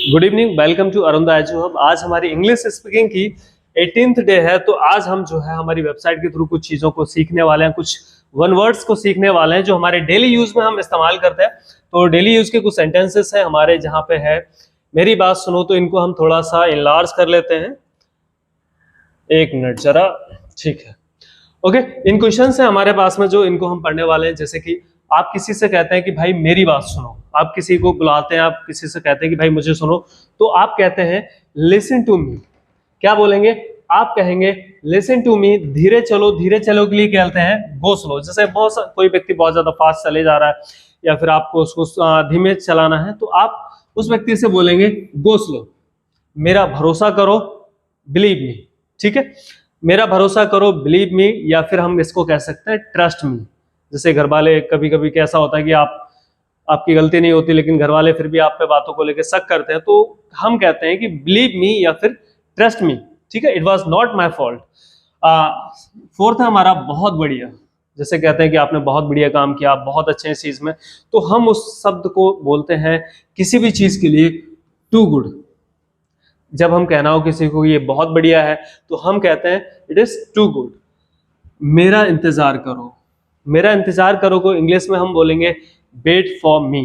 Good evening, welcome to Arunda edu hub. आज हमारी English speaking की 18th डे है। तो आज हम जो है हमारी वेबसाइट के थ्रू कुछ चीज़ों को सीखने वाले हैं, कुछ वन वर्ड्स को सीखने वाले हैं जो हमारे डेली यूज में हम इस्तेमाल करते हैं। तो डेली यूज के कुछ सेंटेंसेस हैं हमारे, जहाँ पे है मेरी बात सुनो। तो इनको हम थोड़ा सा इनलार्ज कर लेते हैं। एक मिनट जरा, ठीक है, ओके। इन क्वेश्चन है हमारे पास में जो इनको हम पढ़ने वाले हैं। जैसे कि आप किसी से कहते हैं कि भाई मेरी बात सुनो, आप किसी को बुलाते हैं, आप किसी से कहते हैं कि भाई मुझे सुनो, तो आप कहते हैं लिसन टू मी। क्या बोलेंगे? आप कहेंगे लिसन टू मी। धीरे चलो, धीरे चलो के लिए कहते हैं गो स्लो। जैसे कोई व्यक्ति बहुत ज्यादा फास्ट चले जा रहा है या फिर आपको उसको धीमे चलाना है, तो आप उस व्यक्ति से बोलेंगे गो स्लो। मेरा भरोसा करो, बिलीव मी। ठीक है, मेरा भरोसा करो, बिलीव मी। या फिर हम इसको कह सकते हैं ट्रस्ट मी। जैसे घर वाले, कभी कभी कैसा होता है कि आपकी गलती नहीं होती लेकिन घर वाले फिर भी आप पे बातों को लेकर शक करते हैं, तो हम कहते हैं कि बिलीव मी या फिर ट्रस्ट मी। ठीक है, it was not my fault. Fourth है हमारा बहुत बढ़िया। जैसे कहते हैं कि आपने बहुत बढ़िया काम किया, आप बहुत अच्छे हैं इस चीज में, तो हम उस शब्द को बोलते हैं किसी भी चीज के लिए टू गुड। जब हम कहना हो किसी को ये बहुत बढ़िया है, तो हम कहते हैं इट इज टू गुड। मेरा इंतजार करो, मेरा इंतजार करो को इंग्लिश में हम बोलेंगे वेट फॉर मी।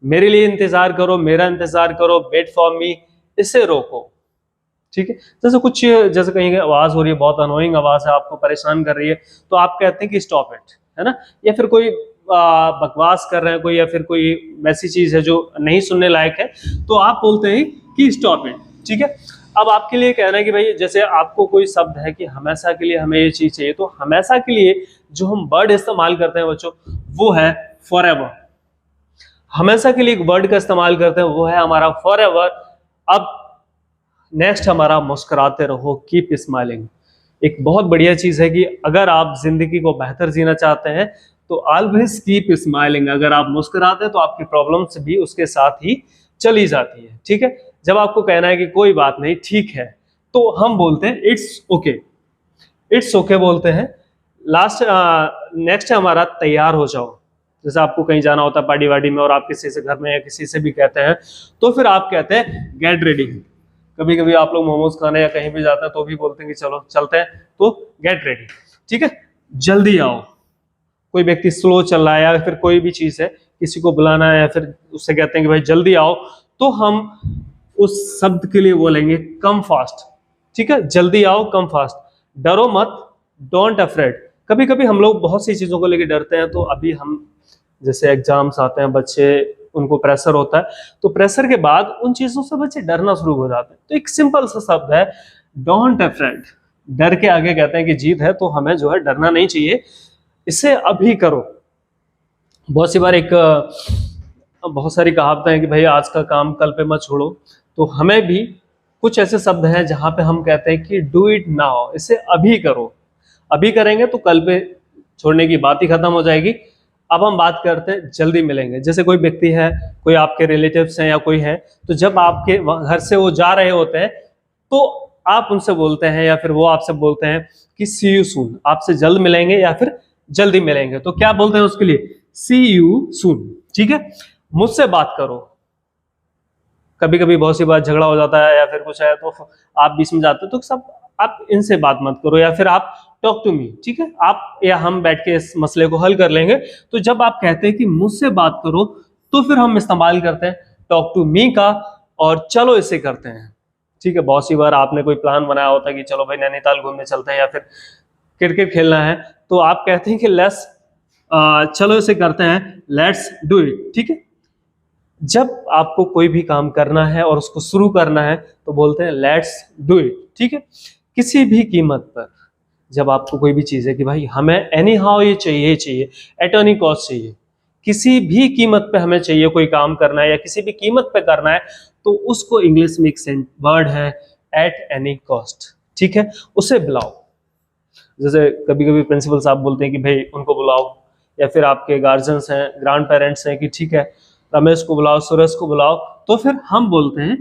मेरे लिए इंतजार करो, मेरा इंतजार करो, वेट फॉर मी। इसे रोको। ठीक है, जैसे कहीं आवाज हो रही है, बहुत अनोइंग आवाज है, आपको परेशान कर रही है, तो आप कहते हैं कि स्टॉप इट, है ना। या फिर कोई बकवास कर रहे हैं कोई, या फिर कोई वैसी चीज है जो नहीं सुनने लायक है, तो आप बोलते हैं कि स्टॉप इट। ठीक है, अब आपके लिए कहना है कि भाई जैसे आपको कोई शब्द है कि हमेशा के लिए हमें ये चीज चाहिए, तो हमेशा के लिए जो हम वर्ड इस्तेमाल करते हैं बच्चों, वो है फॉर एवर। हमेशा के लिए एक वर्ड का इस्तेमाल करते हैं, वो है हमारा फॉर एवर। अब नेक्स्ट हमारा मुस्कुराते रहो, कीप स्माइलिंग। एक बहुत बढ़िया चीज है कि अगर आप जिंदगी को बेहतर जीना चाहते हैं तो ऑलवेज कीप स्माइलिंग। अगर आप मुस्कुराते हैं तो आपकी प्रॉब्लम्स भी उसके साथ ही चली जाती है। ठीक है, जब आपको कहना है कि कोई बात नहीं, ठीक है, तो हम बोलते हैं इट्स ओके। इट्स ओके बोलते हैं। नेक्स्ट है हमारा तैयार हो जाओ। जैसे आपको कहीं जाना होता है पार्टी वार्टी में, और आप किसी से घर में या किसी से भी कहते हैं, तो फिर आप कहते हैं गेट रेडी। कभी कभी आप लोग मोमोज खाने या कहीं भी जाते हैं तो भी बोलते हैं कि चलो चलते हैं, तो गेट रेडी। ठीक है, जल्दी आओ। कोई व्यक्ति स्लो चल रहा है या फिर कोई भी चीज है, किसी को बुलाना है या फिर उससे कहते हैं कि भाई जल्दी आओ, तो हम उस शब्द के लिए बोलेंगे कम फास्ट। ठीक है, जल्दी आओ, कम फास्ट। डरो मत, डोंट अफ्रेड। कभी कभी हम लोग बहुत सी चीजों को लेकर डरते हैं। तो अभी हम जैसे एग्जाम्स आते हैं, बच्चे उनको प्रेशर होता है, तो प्रेशर के बाद उन चीजों से बच्चे डरना शुरू हो जाते हैं। तो एक सिंपल सा शब्द है डोंट अफ्रेड। डर के आगे कहते हैं कि जीत है, तो हमें जो है डरना नहीं चाहिए, इसे अभी करो। बहुत सी बार बहुत सारी कहावतें हैं कि भाई आज का काम कल पे मत छोड़ो। तो हमें भी कुछ ऐसे शब्द हैं जहां पे हम कहते हैं कि डू इट नाउ, इसे अभी करो। अभी करेंगे तो कल पे छोड़ने की बात ही खत्म हो जाएगी। अब हम बात करते हैं जल्दी मिलेंगे। जैसे कोई व्यक्ति है, कोई आपके रिलेटिव्स हैं या कोई है, तो जब आपके घर से वो जा रहे होते हैं, तो आप उनसे बोलते हैं या फिर वो आपसे बोलते हैं कि सी यू सून, आपसे जल्द मिलेंगे या फिर जल्दी मिलेंगे। तो क्या बोलते हैं उसके लिए? सी यू सून। ठीक है, मुझसे बात करो। कभी कभी बहुत सी बार झगड़ा हो जाता है या फिर कुछ है, तो आप बीच में जाते हो, तो सब आप इनसे बात मत करो, या फिर आप टॉक टू मी। ठीक है, आप या हम बैठ के इस मसले को हल कर लेंगे। तो जब आप कहते हैं कि मुझसे बात करो, तो फिर हम इस्तेमाल करते हैं टॉक टू मी का, और चलो इसे करते हैं। ठीक है, बहुत सी बार आपने कोई प्लान बनाया होता है कि चलो भाई नैनीताल घूमने चलते हैं या फिर क्रिकेट खेलना है, तो आप कहते हैं कि चलो इसे करते हैं, लेट्स डू इट। ठीक है, जब आपको कोई भी काम करना है और उसको शुरू करना है, तो बोलते हैं लेट्स डू इट। ठीक है, किसी भी कीमत पर जब आपको कोई भी चीज है कि भाई हमें एनी हाउ ये चाहिए एट एनी कॉस्ट चाहिए, किसी भी कीमत पे हमें चाहिए, कोई काम करना है या किसी भी कीमत पे करना है, तो उसको इंग्लिश में एक वर्ड है एट एनी कॉस्ट। ठीक है, उसे बुलाओ। जैसे कभी कभी प्रिंसिपल साहब बोलते हैं कि भाई उनको बुलाओ, या फिर आपके गार्जियंस हैं, ग्रैंड पेरेंट्स हैं कि ठीक है रमेश को बुलाओ, सुरेश को बुलाओ, तो फिर हम बोलते हैं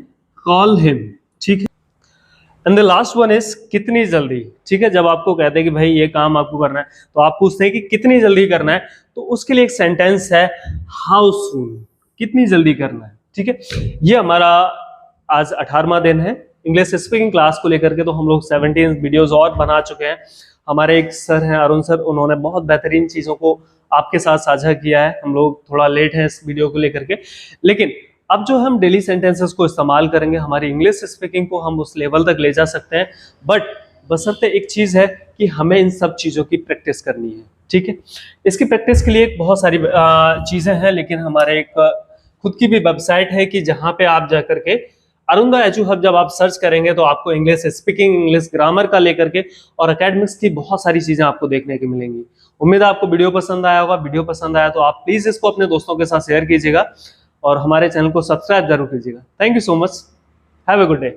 कॉल हिम। ठीक है, and the last one is कितनी जल्दी। ठीक है, जब आपको कहते हैं कि भाई ये काम आपको करना है, तो आप पूछते हैं कि कितनी जल्दी करना है, तो उसके लिए एक सेंटेंस है हाउ सून, कितनी जल्दी करना है। ठीक है, ये हमारा आज 18वां दिन है इंग्लिश स्पीकिंग क्लास को लेकर के। तो हम लोग 17 वीडियोस और बना चुके हैं। हमारे एक सर हैं अरुण सर, उन्होंने बहुत बेहतरीन चीज़ों को आपके साथ साझा किया है। हम लोग थोड़ा लेट हैं इस वीडियो को लेकर के, लेकिन अब जो हम डेली सेंटेंसेस को इस्तेमाल करेंगे हमारी इंग्लिश स्पीकिंग को हम उस लेवल तक ले जा सकते हैं। बट बशर्ते एक चीज़ है कि हमें इन सब चीज़ों की प्रैक्टिस करनी है, ठीक है। इसकी प्रैक्टिस के लिए बहुत सारी चीज़ें हैं, लेकिन हमारे एक खुद की भी वेबसाइट है कि जहाँ पे आप जा करके अरुंधा एजू हब जब आप सर्च करेंगे तो आपको इंग्लिश स्पीकिंग, इंग्लिश ग्रामर का लेकर के और एकेडमिक्स की बहुत सारी चीज़ें आपको देखने की मिलेंगी। उम्मीद है आपको वीडियो पसंद आया होगा। वीडियो पसंद आया तो आप प्लीज़ इसको अपने दोस्तों के साथ शेयर कीजिएगा और हमारे चैनल को सब्सक्राइब जरूर कीजिएगा। Thank you so much. Have a good day.